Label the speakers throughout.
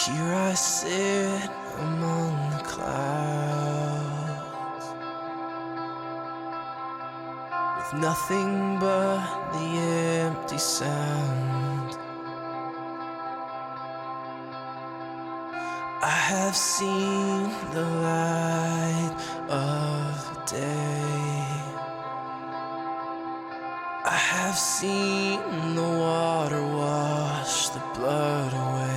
Speaker 1: Here I sit among the clouds, with nothing but the empty sound. I have seen the light of day. I have seen the water wash the blood away.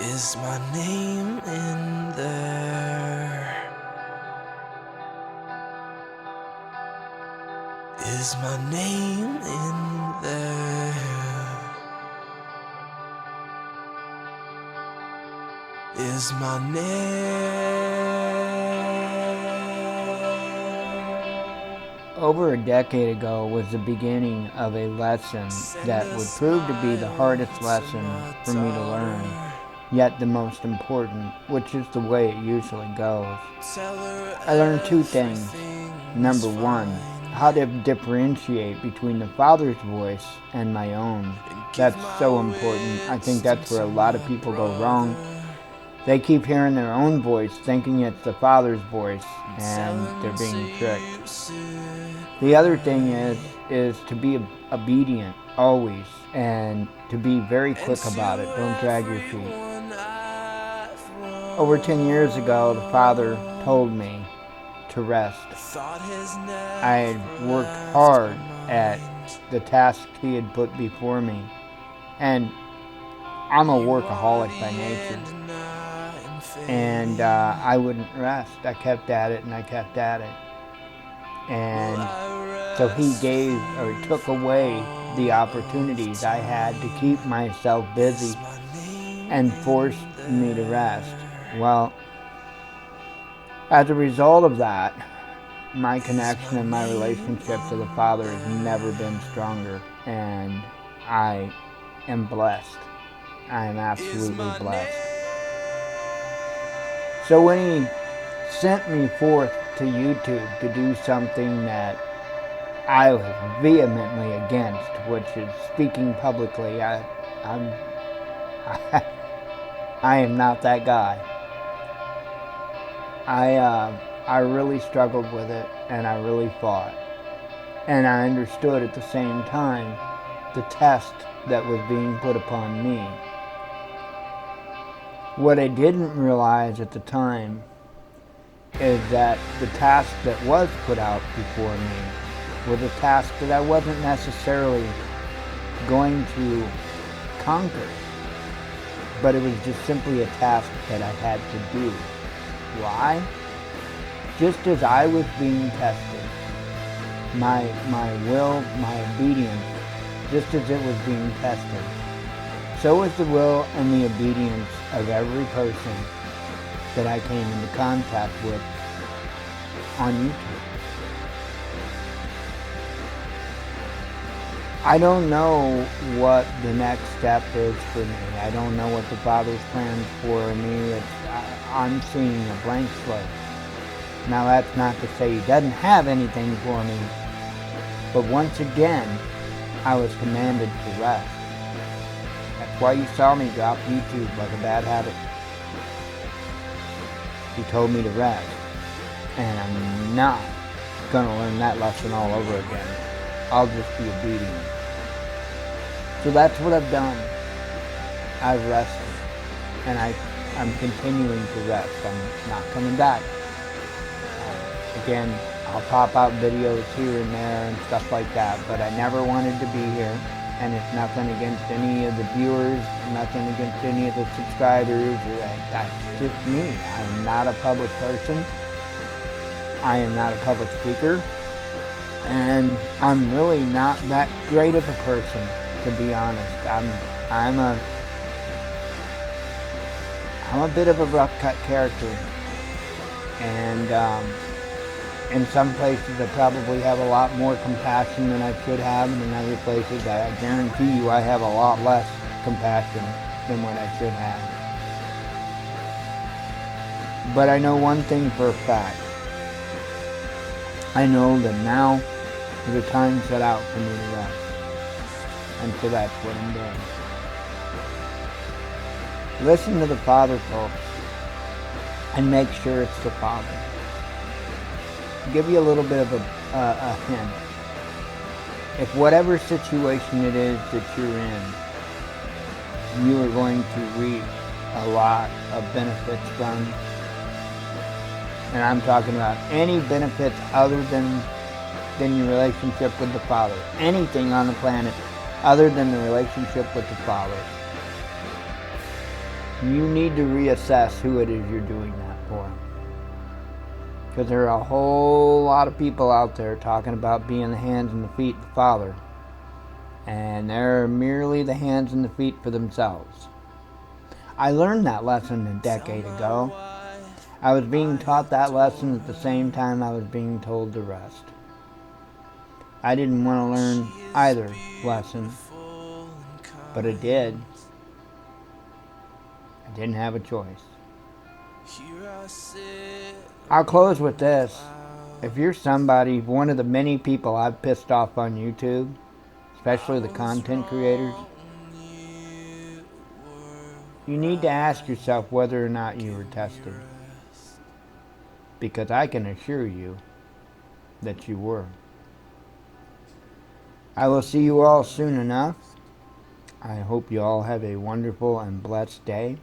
Speaker 1: Is my name in there? Is my name in there? Is my name?
Speaker 2: Over a decade ago was the beginning of a lesson that would prove to be the hardest lesson for me to learn, yet the most important, which is the way it usually goes. I learned two things. Number one, how to differentiate between the Father's voice and my own. That's so important. I think that's where a lot of people go wrong. They keep hearing their own voice, thinking it's the Father's voice, and they're being tricked. The other thing is to be obedient always, and to be very quick about it. Don't drag your feet. Over 10 years ago, the Father told me to rest. I had worked hard at the tasks He had put before me, and I'm a workaholic by nature. And I wouldn't rest. I kept at it and I kept at it. And so He took away the opportunities I had to keep myself busy and forced me to rest. Well, as a result of that, my connection and my relationship to the Father has never been stronger, and I am blessed. I am absolutely blessed. So when He sent me forth to YouTube to do something that I was vehemently against, which is speaking publicly, I am not that guy. I really struggled with it, and I really fought. And I understood at the same time the test that was being put upon me. What I didn't realize at the time is that the task that was put out before me was a task that I wasn't necessarily going to conquer, but it was just simply a task that I had to do. Why? Just as I was being tested, my will, my obedience, just as it was being tested, so is the will and the obedience of every person that I came into contact with on YouTube. I don't know what the next step is for me. I don't know what the Father's plans for me. I'm seeing a blank slate. Now that's not to say He doesn't have anything for me, but once again, I was commanded to rest. That's why you saw me drop YouTube like a bad habit. He told me to rest, and I'm not going to learn that lesson all over again. I'll just be obedient. So that's what I've done. I've rested, and I'm continuing to rest. I'm not coming back. Again, I'll pop out videos here and there and stuff like that, but I never wanted to be here, and it's nothing against any of the viewers, nothing against any of the subscribers. That's just me. I'm not a public person. I am not a public speaker, and I'm really not that great of a person, to be honest. I'm a bit of a rough cut character, and in some places I probably have a lot more compassion than I should have, and in other places I guarantee you I have a lot less compassion than what I should have. But I know one thing for a fact. I know that now is a time set out for me to rest. And so that's what I'm doing. Listen to the Father, folks, and make sure it's the Father. I'll give you a little bit of a hint. If whatever situation it is that you're in, you are going to reap a lot of benefits from, and I'm talking about any benefits other than your relationship with the Father. Anything on the planet other than the relationship with the Father. You need to reassess who it is you're doing that for. Because there are a whole lot of people out there talking about being the hands and the feet of the Father. And they're merely the hands and the feet for themselves. I learned that lesson a decade ago. I was being taught that lesson at the same time I was being told to rest. I didn't want to learn either lesson, but I did. I didn't have a choice. I'll close with this. If you're somebody, one of the many people I've pissed off on YouTube, especially the content creators, you need to ask yourself whether or not you were tested. Because I can assure you that you were. I will see you all soon enough. I hope you all have a wonderful and blessed day.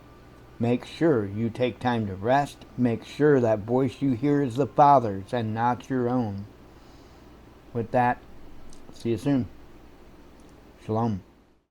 Speaker 2: Make sure you take time to rest. Make sure that voice you hear is the Father's and not your own. With that, see you soon. Shalom.